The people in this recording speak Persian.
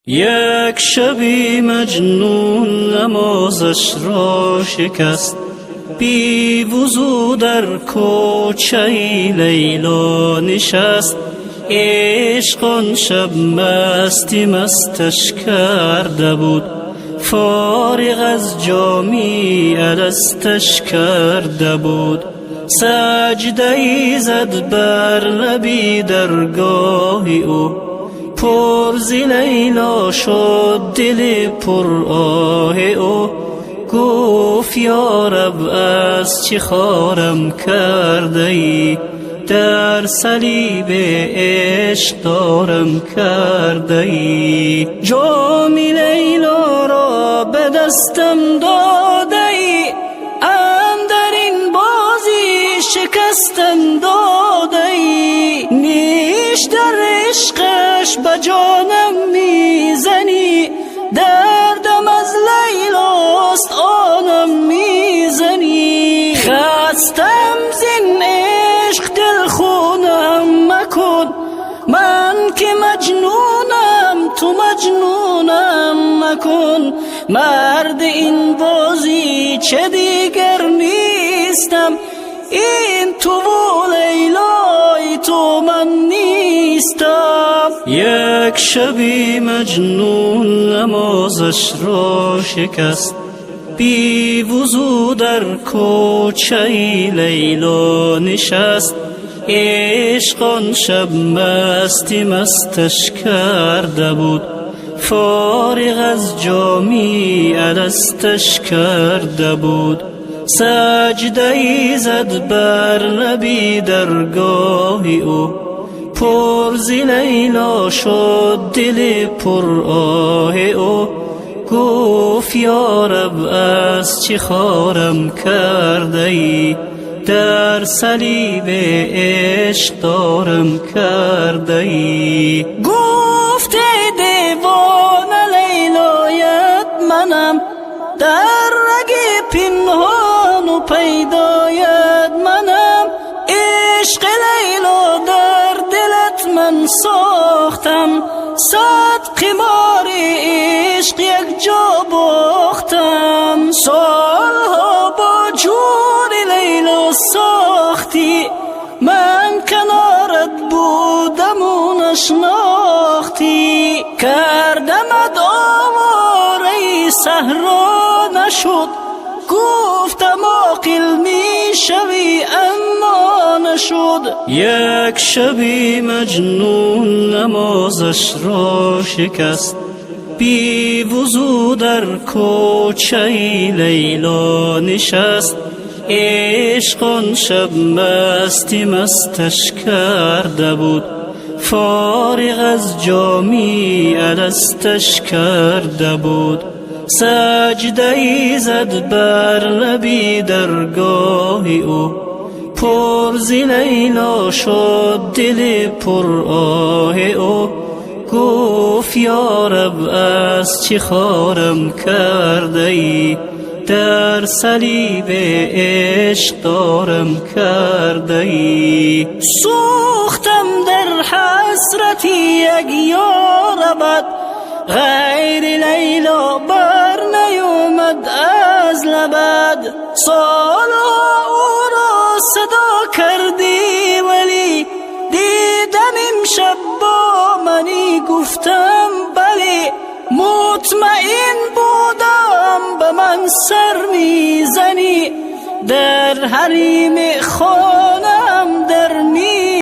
یک شبی مجنون نمازش را شکست، بی وضو در کوچه لیلا نشست. عشق آن شب مستی مستش کرده بود، فارغ از جامی الستش کرده بود. سجده ای زد بر لبی درگاه او، پر ز لیلا شد دل پر آه او. گفت یا رب از چه خارم کرده ای، در صلیب عشق دارم کرده ای. جام لیلا را به دستم داده ای، اندر این بازی شکستم داده ای. نیش در عشقش به جانم میزنی، دردم از لیلاست آنم میزنی. خستم زین عشق دل خونم مکن، من که مجنونم تو مجنونم مکن. مرد این بازی چه دیگر نیستم، این تو و لیلای تو من نیستم. یک شبی مجنون نمازش را شکست، بی وضو در کوچه لیلا نشست. عشق آن شب مستی مستش کرده بود، فارغ از جامی الستش کرده بود. سجده ای زد بر لبی درگاه او، پر ز لیلا شد دل پر آه او. گفت یا رب از چه خارم کرده ای، در صلیب عشق دارم کرده ای. گفت ای دیوانه لیلایت منم، در رگ پنهان و پیدایت منم. عشق لیلا در دلت من ساختم، صد قمار عشق یک جا باختم. سالها با جور لیلا ساختی، من کنارت بودم و نشناختی. کردمت آواره صحرا نشد، گفتم عاقل می شوی اما نشد. یک شبی مجنون نمازش را شکست، بی وضو در کوچه لیلا نشست. عشق آن شب مستی مستش کرده بود، فارغ از جامی الستش کرده بود. سجده ای زد بر لبی درگاه او، پر ز لیلا شد دل پر آه او. گفت یا رب از چه خارم کرده ای، در صلیب عشق دارم کرده ای. سوختم در حسرتی یک یار ابد، غیر لیلا بر نیومد از لبد. سالها او را صدا کردی ولی دیدم امشب با منی، گفتم بلی. مطمئن بودم به من سر میزنی، در حریم خانم در